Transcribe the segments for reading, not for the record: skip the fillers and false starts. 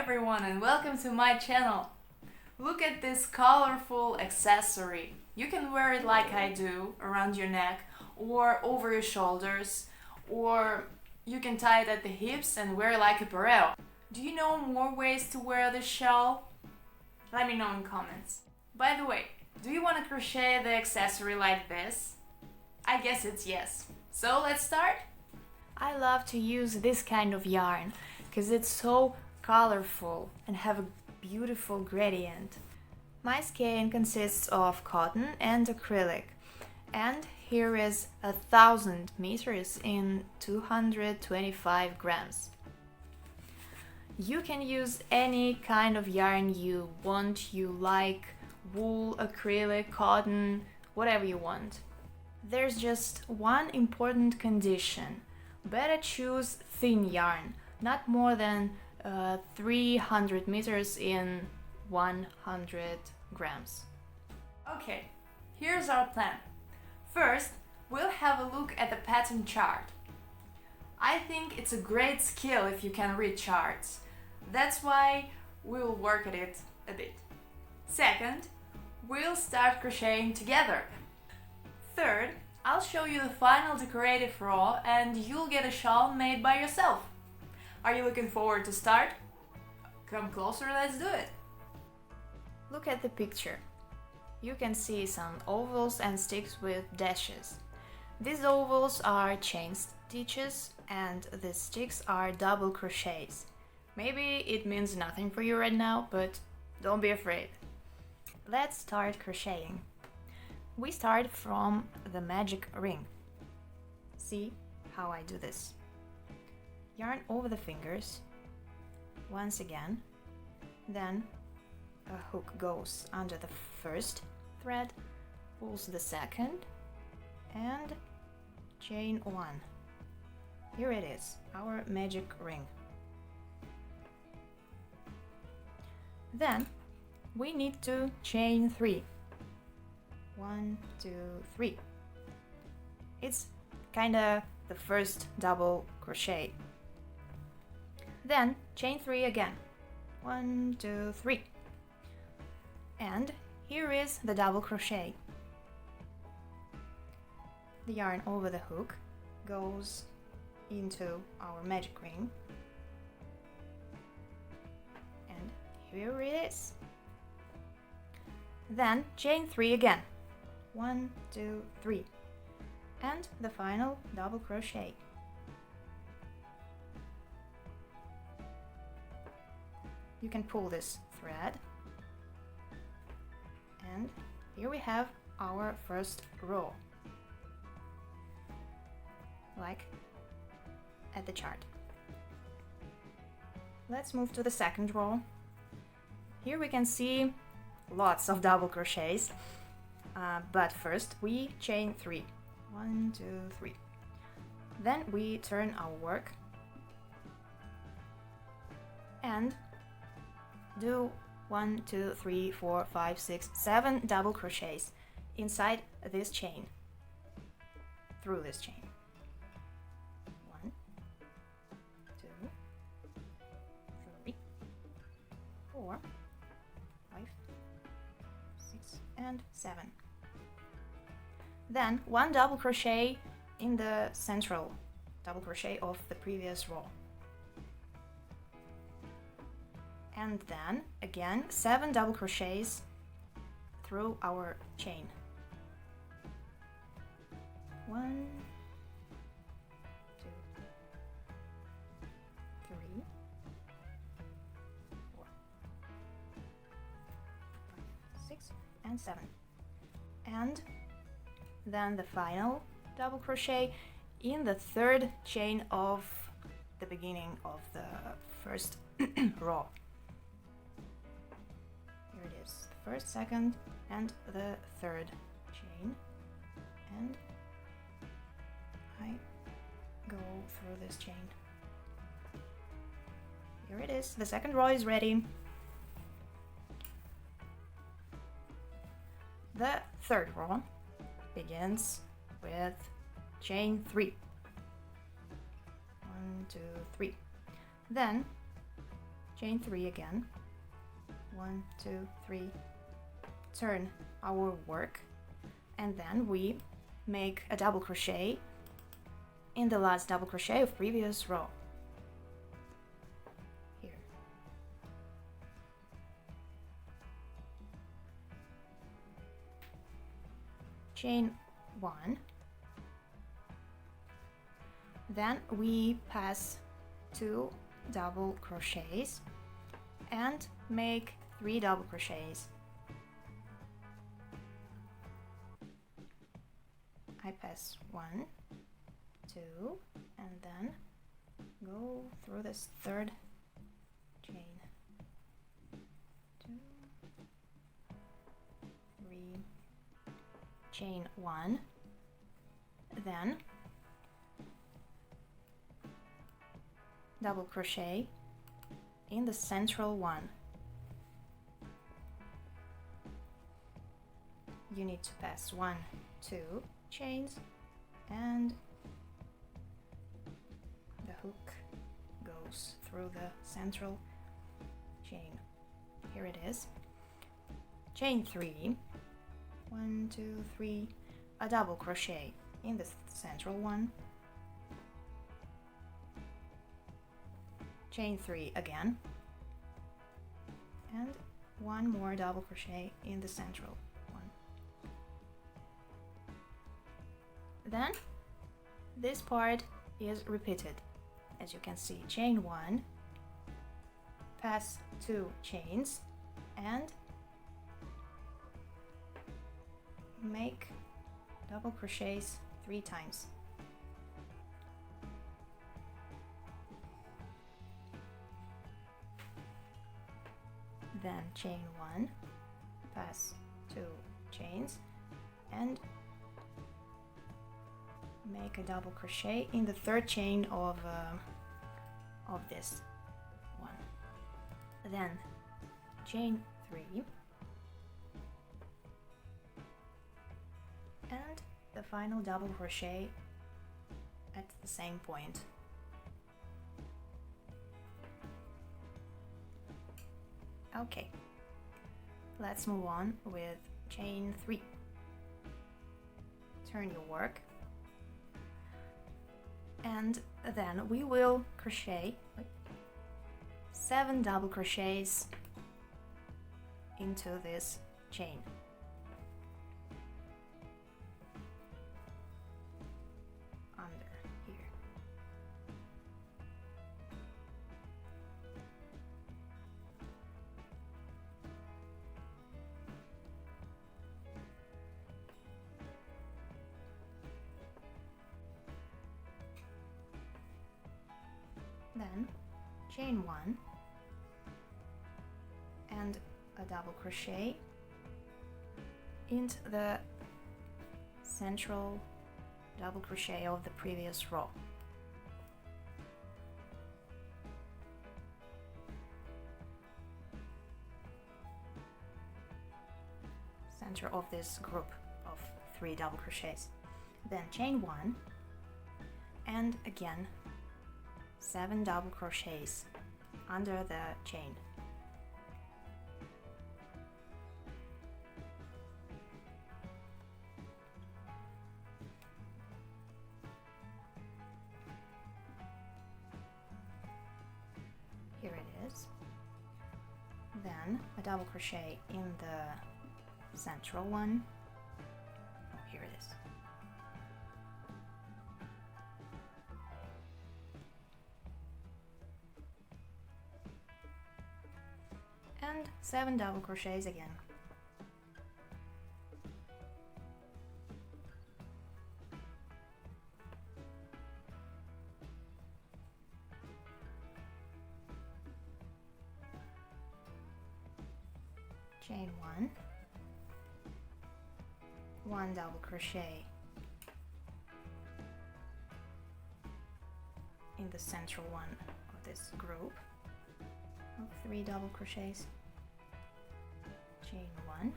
everyone and welcome to my channel. Look at this colorful accessory. You can wear it like I do, around your neck or over your shoulders, or you can tie it at the hips and wear it like a pareo. Do you know more ways to wear this shawl? Let me know in comments. By the way, do you want to crochet the accessory like this? I guess it's yes. So let's start? I love to use this kind of yarn because it's so colorful and have a beautiful gradient. My skein consists of cotton and acrylic, and here is 1000 meters in 225 grams. You can use any kind of yarn you want, you like, wool, acrylic, cotton, whatever you want. There's just one important condition. Better choose thin yarn, not more than 300 meters in 100 grams. Okay, here's our plan. First, we'll have a look at the pattern chart. I think it's a great skill if you can read charts. That's why we'll work at it a bit. Second, we'll start crocheting together. Third, I'll show you the final decorative row and you'll get a shawl made by yourself. Are you looking forward to start? Come closer, let's do it! Look at the picture. You can see some ovals and sticks with dashes. These ovals are chain stitches and the sticks are double crochets. Maybe it means nothing for you right now, but don't be afraid. Let's start crocheting. We start from the magic ring. See how I do this. Yarn over the fingers, once again, then a hook goes under the first thread, pulls the second, and chain one. Here it is, our magic ring. Then we need to chain 3. 1, 2, 3. It's kinda the first double crochet. Then chain 3 again. 1, 2, 3. And here is the double crochet. The yarn over the hook goes into our magic ring. And here it is. Then chain 3 again. 1, 2, 3. And the final double crochet. You can pull this thread, and here we have our first row, like at the chart. Let's move to the second row. Here we can see lots of double crochets, but first we chain 3. 1, 2, 3. Then we turn our work and do 1, 2, 3, 4, 5, 6, 7 double crochets inside this chain, through this chain. 1, 2, 3, 4, 5, 6, and 7. Then 1 double crochet in the central double crochet of the previous row. And then again 7 double crochets through our chain. 1, 2, 3, 4, 5, 6, and 7. And then the final double crochet in the third chain of the beginning of the first row. Here it is, the first, second, and the third chain, and I go through this chain. Here it is, the second row is ready. The third row begins with chain 3. 1, 2, 3. Then chain 3 again, 1, 2, 3, turn our work, and then we make a double crochet in the last double crochet of previous row. Here. Chain 1. Then we pass 2 double crochets and make 3 double crochets. I pass 1, 2, and then go through this third chain. 2, 3, chain 1, then double crochet in the central one. You need to pass 1, 2 chains, and the hook goes through the central chain. Here it is. Chain 3, 1, 2, 3, a double crochet in the central one. Chain 3 again, and 1 more double crochet in the central one. Then this part is repeated. As you can see, chain 1, pass 2 chains, and make double crochets 3 times. Then chain 1, pass 2 chains, and make a double crochet in the third chain of this one. Then chain 3, and the final double crochet at the same point. Okay, let's move on with chain 3. Turn your work, and then we will crochet 7 double crochets into this chain. Under here. Then chain 1 and a double crochet into the central double crochet of the previous row. Center of this group of 3 double crochets. Then chain 1 and again 7 double crochets under the chain. Here it is. Then a double crochet in the central one. Oh, here it is. And 7 double crochets again. Chain 1, 1 double crochet in the central one of this group of 3 double crochets. Chain 1,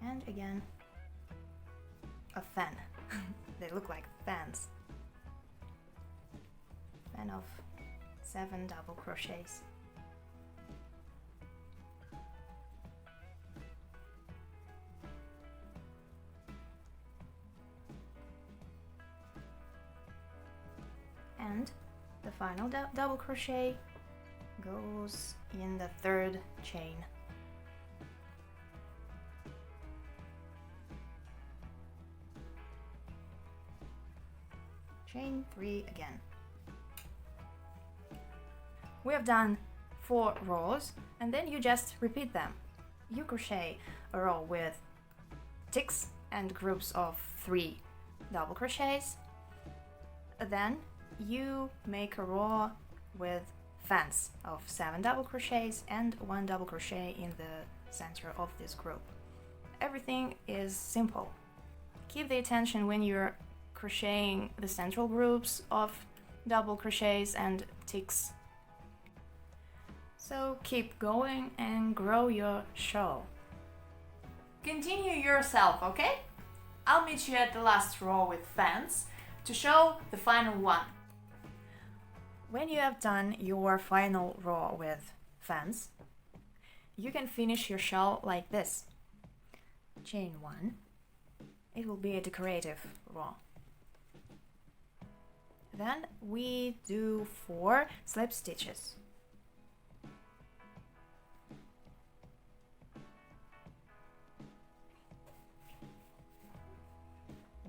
and again a fan. They look like fans. Fan of 7 double crochets. final double crochet goes in the third chain. Chain 3 again. We have done 4 rows, and then you just repeat them. You crochet a row with ticks and groups of 3 double crochets. Then you make a row with fans of 7 double crochets and 1 double crochet in the center of this group. Everything is simple. Keep the attention when you're crocheting the central groups of double crochets and ticks. So keep going and grow your shawl. Continue yourself, okay? I'll meet you at the last row with fans to show the final one. When you have done your final row with fans, you can finish your shawl like this. Chain 1. It will be a decorative row. Then we do 4 slip stitches.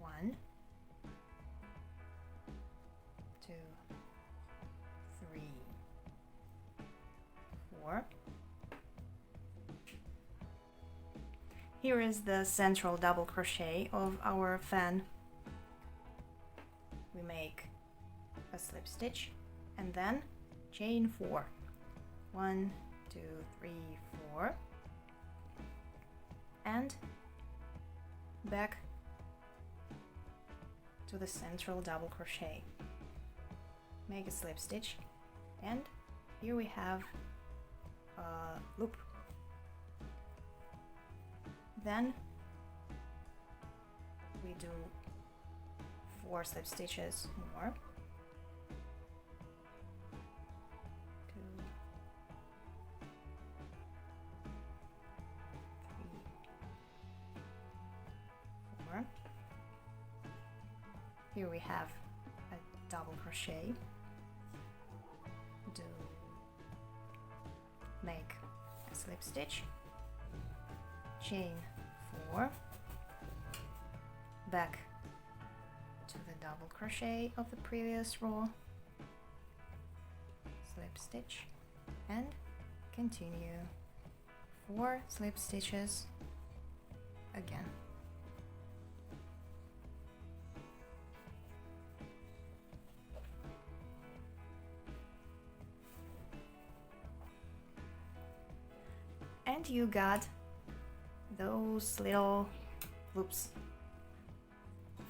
1, 2, 3, 4. Here is the central double crochet of our fan. We make a slip stitch and then chain 4. 1, 2, 3, 4, and back to the central double crochet. Make a slip stitch, and here we have a loop. Then we do 4 slip stitches more. 2, 3, 4. Here we have a double crochet. Make a slip stitch, chain 4, back to the double crochet of the previous row, slip stitch, and continue 4 slip stitches again. And you got those little loops.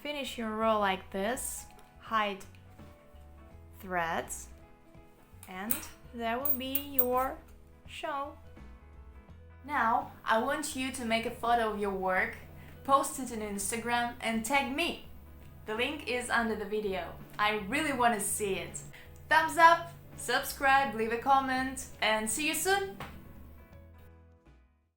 Finish your row like this, hide threads, and that will be your shawl. Now I want you to make a photo of your work, post it on Instagram and tag me. The link is under the video. I really want to see it. Thumbs up, subscribe, leave a comment, and see you soon!